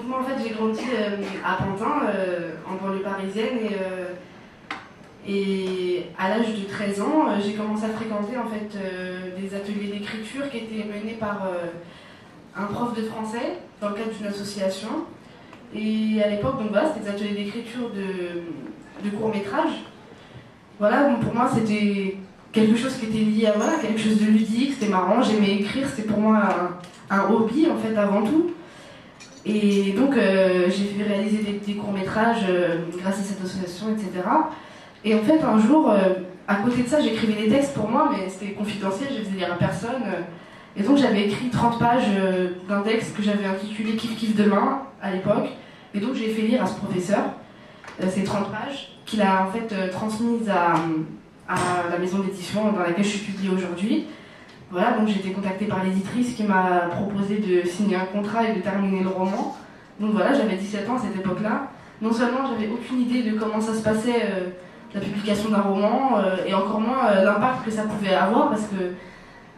moi en fait j'ai grandi à Pantin, en banlieue parisienne, et à l'âge de 13 ans, j'ai commencé à fréquenter en fait des ateliers d'écriture qui étaient menés par un prof de français dans le cadre d'une association. Et à l'époque, donc voilà, c'était des ateliers d'écriture de courts-métrages. Voilà, donc pour moi c'était quelque chose qui était lié à voilà, quelque chose de ludique, c'était marrant, j'aimais écrire, c'était pour moi un hobby en fait avant tout. Et donc j'ai fait réaliser des courts-métrages grâce à cette association, etc. Et en fait un jour, à côté de ça, j'écrivais des textes pour moi, mais c'était confidentiel, je faisais lire à personne. Et donc j'avais écrit 30 pages d'un texte que j'avais intitulé Kiff Kiff demain à l'époque. Et donc j'ai fait lire à ce professeur ces 30 pages qu'il a en fait transmises à la maison d'édition dans laquelle je suis publiée aujourd'hui. Voilà, donc j'ai été contactée par l'éditrice qui m'a proposé de signer un contrat et de terminer le roman. Donc voilà, j'avais 17 ans à cette époque-là. Non seulement j'avais aucune idée de comment ça se passait, la publication d'un roman, et encore moins l'impact que ça pouvait avoir, parce que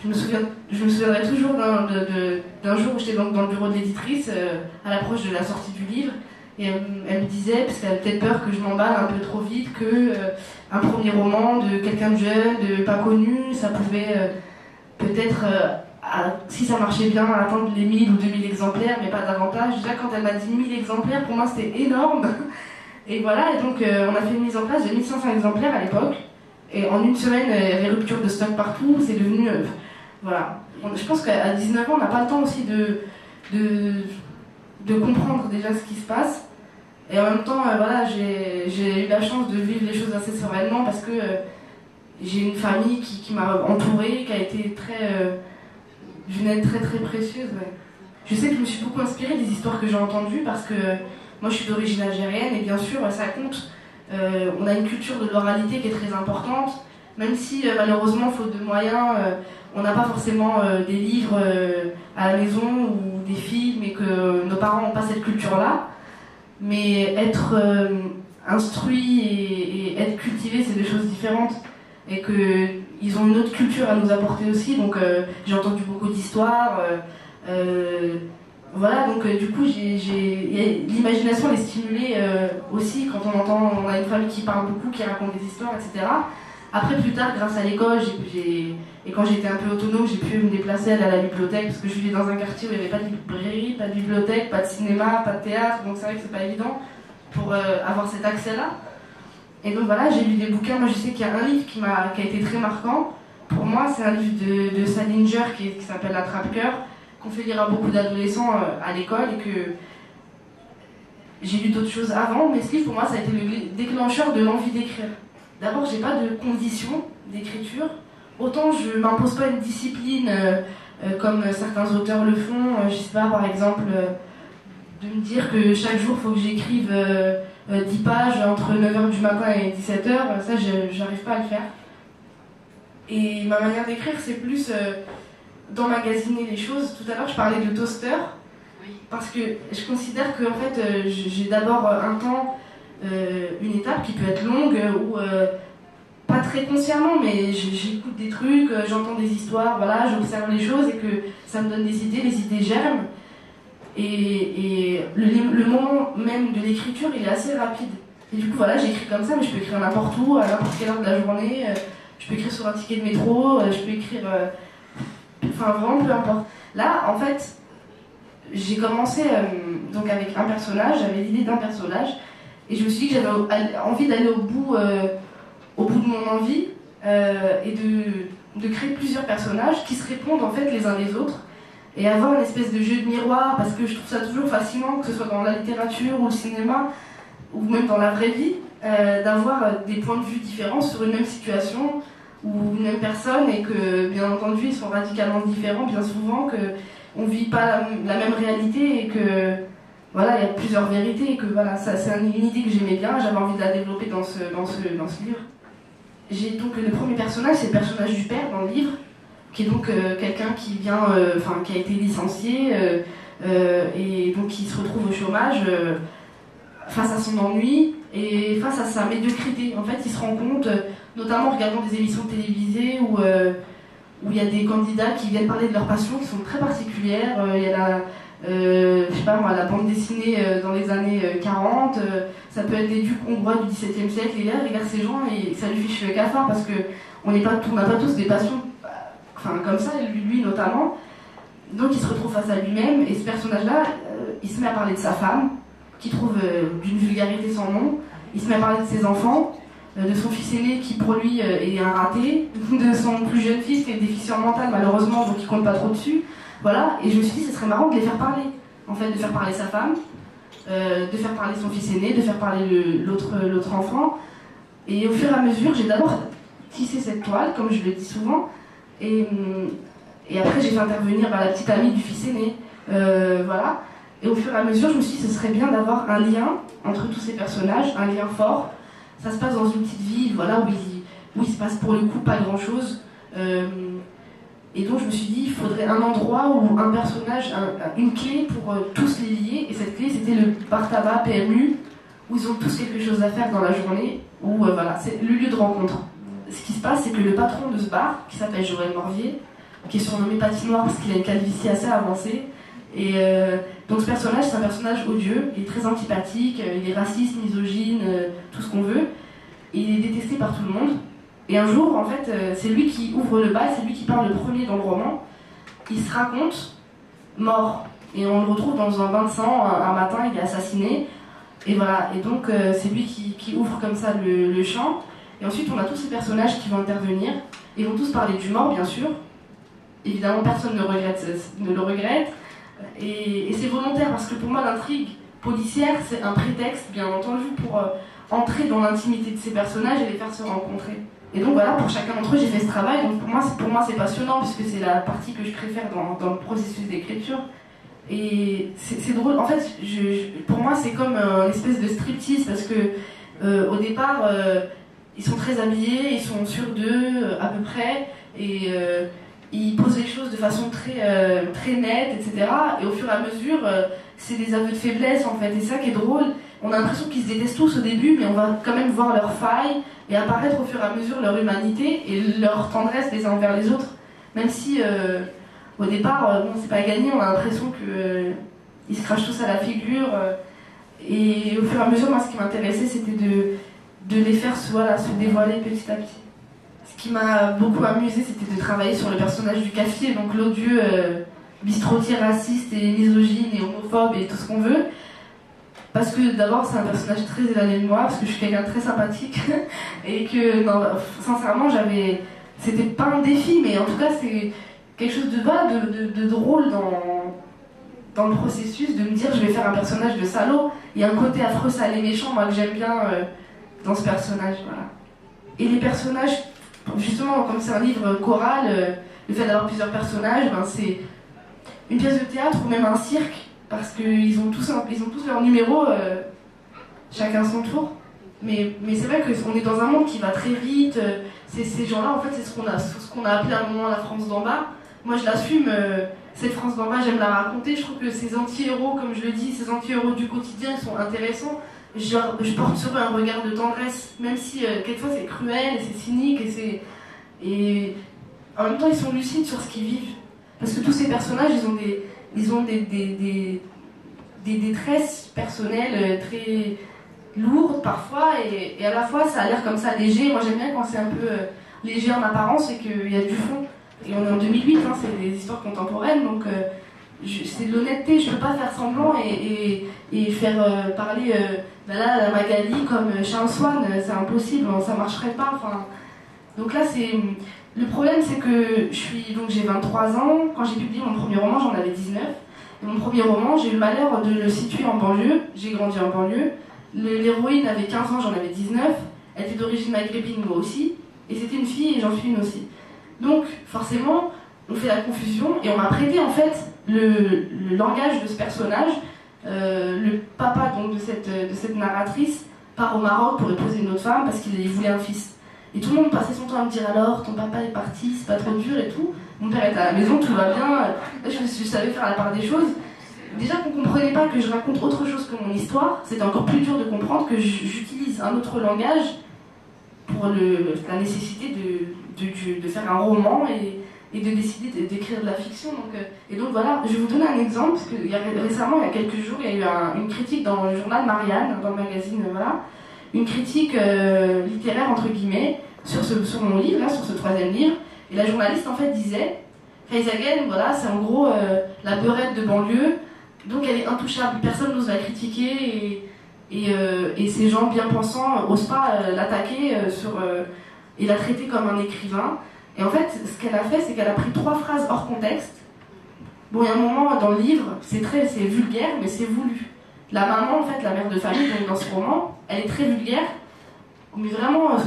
je me souviendrai toujours d'un jour où j'étais dans le bureau de l'éditrice, à l'approche de la sortie du livre, et elle me disait, parce qu'elle avait peut-être peur que je m'emballe un peu trop vite, que un premier roman de quelqu'un de jeune, de pas connu, ça pouvait peut-être, si ça marchait bien, atteindre les 1000 ou 2000 exemplaires, mais pas davantage. Déjà, quand elle m'a dit 1000 exemplaires, pour moi, c'était énorme. Et voilà, et donc on a fait une mise en place de 1500 exemplaires à l'époque. Et en une semaine, il y avait rupture de stock partout, c'est devenu... voilà. Je pense qu'à 19 ans, on n'a pas le temps aussi de comprendre déjà ce qui se passe. Et en même temps, voilà, j'ai eu la chance de vivre les choses assez sereinement parce que j'ai une famille qui m'a entourée, qui a été d'une aide très très précieuse. Ouais. Je sais que je me suis beaucoup inspirée des histoires que j'ai entendues parce que moi je suis d'origine algérienne et bien sûr ça compte. On a une culture de l'oralité qui est très importante, même si malheureusement, faute de moyens, on n'a pas forcément des livres à la maison ou des films et que nos parents n'ont pas cette culture-là. Mais être instruit et être cultivé, c'est deux choses différentes. Et qu'ils ont une autre culture à nous apporter aussi. Donc j'ai entendu beaucoup d'histoires. Voilà, donc du coup, l'imagination est stimulée aussi quand on a une famille qui parle beaucoup, qui raconte des histoires, etc. Après, plus tard, grâce à l'école, et quand j'étais un peu autonome, j'ai pu me déplacer, aller à la bibliothèque, parce que je vivais dans un quartier où il n'y avait pas de librairie, pas de bibliothèque, pas de cinéma, pas de théâtre, donc c'est vrai que c'est pas évident pour avoir cet accès-là. Et donc voilà, j'ai lu des bouquins. Moi, je sais qu'il y a un livre qui a été très marquant. Pour moi, c'est un livre de Salinger qui s'appelle L'Attrape-Cœur, qu'on fait lire à beaucoup d'adolescents à l'école, et que j'ai lu d'autres choses avant, mais ce livre, pour moi, ça a été le déclencheur de l'envie d'écrire. D'abord, j'ai pas de conditions d'écriture. Autant je m'impose pas une discipline comme certains auteurs le font. Je sais pas, par exemple, de me dire que chaque jour, il faut que j'écrive 10 pages entre 9h du matin et 17h. Ça, j'arrive pas à le faire. Et ma manière d'écrire, c'est plus d'emmagasiner les choses. Tout à l'heure, je parlais de toaster. Parce que je considère que en fait, j'ai d'abord un temps, une étape qui peut être longue, où pas très consciemment, mais j'écoute des trucs, j'entends des histoires, voilà, j'observe les choses et que ça me donne des idées, les idées germent. Et le moment même de l'écriture, il est assez rapide. Et du coup, voilà, j'écris comme ça, mais je peux écrire n'importe où, à n'importe quelle heure de la journée. Je peux écrire sur un ticket de métro, je peux écrire... enfin, vraiment, peu importe. Là, en fait, j'ai commencé donc avec un personnage, j'avais l'idée d'un personnage, et je me suis dit que j'avais envie d'aller au bout de mon envie, et de créer plusieurs personnages qui se répondent en fait les uns les autres, et avoir une espèce de jeu de miroir, parce que je trouve ça toujours fascinant, que ce soit dans la littérature ou le cinéma, ou même dans la vraie vie, d'avoir des points de vue différents sur une même situation, ou une même personne, et que bien entendu ils sont radicalement différents bien souvent, qu'on ne vit pas la même réalité, et que voilà, il y a plusieurs vérités, et que voilà, ça, c'est une idée que j'aimais bien, j'avais envie de la développer dans ce livre. J'ai donc le premier personnage, c'est le personnage du père dans le livre, qui est donc quelqu'un qui vient, qui a été licencié, et donc qui se retrouve au chômage face à son ennui et face à sa médiocrité. En fait, il se rend compte, notamment en regardant des émissions télévisées où il y a des candidats qui viennent parler de leur passion, qui sont très particulières. Il y a je sais pas moi, la bande dessinée dans les années 40, ça peut être des ducs hongrois du XVIIe siècle, et là, regarde ces gens et ça lui fiche le cafard parce que on n'a pas tous des passions comme ça, lui notamment. Donc il se retrouve face à lui-même, et ce personnage-là, il se met à parler de sa femme, qu'il trouve d'une vulgarité sans nom, il se met à parler de ses enfants, de son fils aîné qui pour lui est un raté, de son plus jeune fils qui est déficient mental malheureusement, donc il compte pas trop dessus. Voilà, et je me suis dit ce serait marrant de les faire parler, en fait, de faire parler sa femme, de faire parler son fils aîné, de faire parler l'autre enfant. Et au fur et à mesure, j'ai d'abord tissé cette toile, comme je le dis souvent, et après j'ai fait intervenir la petite amie du fils aîné, voilà. Et au fur et à mesure, je me suis dit ce serait bien d'avoir un lien entre tous ces personnages, un lien fort. Ça se passe dans une petite ville, voilà, où il se passe pour le coup pas grand-chose. Et donc je me suis dit, il faudrait un endroit où un personnage, une clé pour tous les lier. Et cette clé, c'était le bar tabac PMU, où ils ont tous quelque chose à faire dans la journée, où voilà, c'est le lieu de rencontre. Ce qui se passe, c'est que le patron de ce bar, qui s'appelle Joël Morvier, qui est surnommé Patinoire parce qu'il a une calvitie assez avancée, et donc ce personnage, c'est un personnage odieux, il est très antipathique, il est raciste, misogyne, tout ce qu'on veut, et il est détesté par tout le monde. Et un jour, en fait, c'est lui qui ouvre le bal, c'est lui qui parle le premier dans le roman. Il se raconte mort, et on le retrouve dans un bain de sang, un matin, il est assassiné, et voilà, et donc c'est lui qui ouvre comme ça le chant. Et ensuite, on a tous ces personnages qui vont intervenir, ils vont tous parler du mort, bien sûr. Évidemment, personne ne le regrette. Et c'est volontaire parce que pour moi l'intrigue policière c'est un prétexte bien entendu pour entrer dans l'intimité de ces personnages et les faire se rencontrer. Et donc voilà, pour chacun d'entre eux j'ai fait ce travail, donc pour moi c'est passionnant puisque c'est la partie que je préfère dans le processus d'écriture. Et c'est drôle, en fait pour moi c'est comme une espèce de striptease parce que au départ ils sont très habillés, ils sont sûrs d'eux à peu près, et ils posent les choses de façon très nette, etc. Et au fur et à mesure, c'est des aveux de faiblesse en fait. Et c'est ça qui est drôle. On a l'impression qu'ils se détestent tous au début, mais on va quand même voir leurs failles et apparaître au fur et à mesure leur humanité et leur tendresse les uns envers les autres. Même si au départ, bon, c'est pas gagné, on a l'impression qu'ils se crachent tous à la figure. Et au fur et à mesure, moi, ce qui m'intéressait, c'était de les faire se dévoiler petit à petit. Ce qui m'a beaucoup amusé, c'était de travailler sur le personnage du cafetier, donc l'odieux bistrotier raciste et misogyne et homophobe et tout ce qu'on veut. Parce que d'abord, c'est un personnage très éloigné de moi, parce que je suis quelqu'un de très sympathique, et que, non, sincèrement, c'était pas un défi, mais en tout cas, c'est quelque chose de drôle dans le processus, de me dire, je vais faire un personnage de salaud. Il y a un côté affreux, salé, méchant, moi, que j'aime bien dans ce personnage, voilà. Et les personnages, justement, comme c'est un livre choral, le fait d'avoir plusieurs personnages, c'est une pièce de théâtre ou même un cirque, parce qu'ils ont tous leur numéro, chacun son tour. Mais c'est vrai qu'on est dans un monde qui va très vite. Ces gens-là, en fait, c'est ce qu'on a appelé à un moment la France d'en bas. Moi, je l'assume, cette France d'en bas, j'aime la raconter. Je trouve que ces anti-héros, comme je le dis, ces anti-héros du quotidien, ils sont intéressants. Je porte sur eux un regard de tendresse, même si quelquefois c'est cruel, et c'est cynique, et en même temps ils sont lucides sur ce qu'ils vivent. Parce que tous ces personnages, ils ont des détresses personnelles très lourdes parfois, et à la fois ça a l'air comme ça léger. Moi j'aime bien quand c'est un peu léger en apparence et qu'il y a du fond. Et on est en 2008, hein, c'est des histoires contemporaines, donc c'est de l'honnêteté, je peux pas faire semblant et faire parler la Magali comme Charles Swann, c'est impossible, ça marcherait pas. Enfin, donc là, le problème, c'est que j'ai 23 ans, quand j'ai publié mon premier roman, j'en avais 19. Et mon premier roman, j'ai eu le malheur de le situer en banlieue, j'ai grandi en banlieue. L'héroïne avait 15 ans, j'en avais 19, elle était d'origine maghrébine, moi aussi, et c'était une fille et j'en suis une aussi. Donc, forcément, on fait la confusion et on m'a prêté en fait le langage de ce personnage. Le papa donc, de cette narratrice part au Maroc pour épouser une autre femme parce qu'il voulait un fils. Et tout le monde passait son temps à me dire alors, ton papa est parti, c'est pas trop dur et tout. Mon père était à la maison, tout va bien. Je savais faire la part des choses. Déjà qu'on comprenait pas que je raconte autre chose que mon histoire, c'était encore plus dur de comprendre que j'utilise un autre langage pour la nécessité de faire un roman et de décider d'écrire de la fiction. Et donc voilà, je vais vous donner un exemple, parce que récemment, il y a quelques jours, il y a eu une critique dans le journal Marianne, dans le magazine, voilà, une critique littéraire, entre guillemets, sur mon livre, là, sur ce 3e livre, et la journaliste, en fait, disait, Faiza Gueye, voilà, c'est en gros la beurette de banlieue, donc elle est intouchable, personne n'ose la critiquer, et ces gens bien pensants n'osent pas l'attaquer et la traiter comme un écrivain. Et en fait, ce qu'elle a fait, c'est qu'elle a pris 3 phrases hors contexte. Bon, il y a un moment dans le livre, c'est vulgaire, mais c'est voulu. La maman, en fait, la mère de famille, donc dans ce roman, elle est très vulgaire, mais vraiment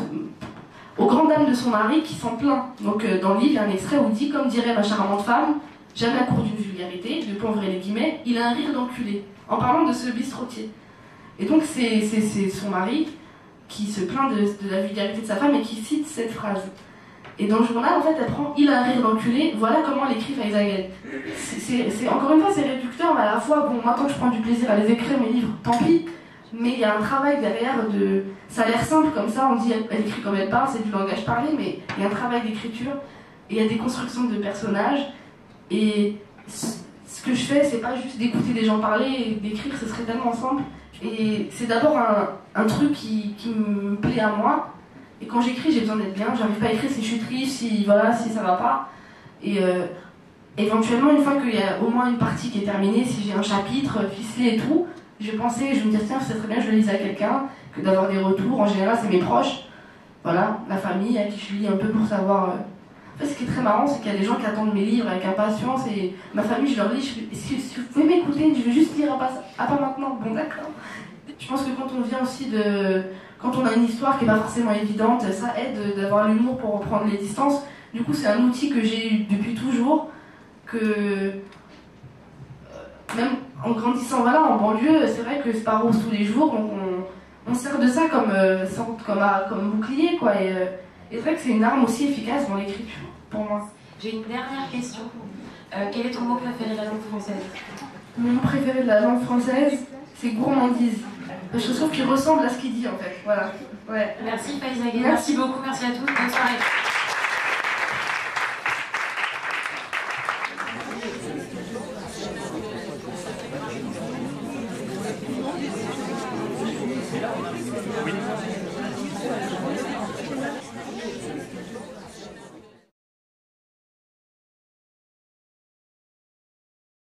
aux grandes dames de son mari qui s'en plaint. Donc dans le livre, il y a un extrait où il dit, comme dirait ma charmante femme, jamais à court d'une vulgarité, de point vrai les guillemets, il a un rire d'enculé, en parlant de ce bistrotier. Et donc c'est son mari qui se plaint de la vulgarité de sa femme et qui cite cette phrase. Et dans le journal, en fait, elle prend « il a un rire d'enculé », voilà comment elle écrit Faiza Gueye. Encore une fois, c'est réducteur, mais à la fois, bon, maintenant que je prends du plaisir à les écrire, mes livres, tant pis, mais il y a un travail derrière ça a l'air simple comme ça, on dit elle écrit comme elle parle, c'est du langage parlé, mais il y a un travail d'écriture, et il y a des constructions de personnages, et ce que je fais, c'est pas juste d'écouter des gens parler et d'écrire, ce serait tellement simple. Et c'est d'abord un truc qui me plaît à moi. Et quand j'écris, j'ai besoin d'être bien. J'arrive pas à écrire si je suis triste, si ça va pas. Et éventuellement, une fois qu'il y a au moins une partie qui est terminée, si j'ai un chapitre ficelé et tout, je me dis tiens, ce serait bien que je le lise à quelqu'un, que d'avoir des retours. En général, c'est mes proches, voilà, la famille à qui je lis un peu pour savoir. En fait, ce qui est très marrant, c'est qu'il y a des gens qui attendent mes livres avec impatience. Et ma famille, je leur dis si vous pouvez m'écouter, je veux juste lire pas maintenant. Bon, d'accord. Je pense que quand on vient aussi quand on a une histoire qui n'est pas forcément évidente, ça aide d'avoir l'humour pour reprendre les distances. Du coup, c'est un outil que j'ai eu depuis toujours, que même en grandissant en banlieue, c'est vrai que c'est pas rose tous les jours, donc on sert de ça comme bouclier, quoi. Et c'est vrai que c'est une arme aussi efficace dans l'écriture, pour moi. J'ai une dernière question. Quel est ton mot préféré de la langue française? Mon mot préféré de la langue française, c'est gourmandise. Je trouve qu'il ressemble à ce qu'il dit, en fait. Voilà. Ouais. Merci Faiza Gueye. Merci beaucoup, merci à tous. Bonne soirée.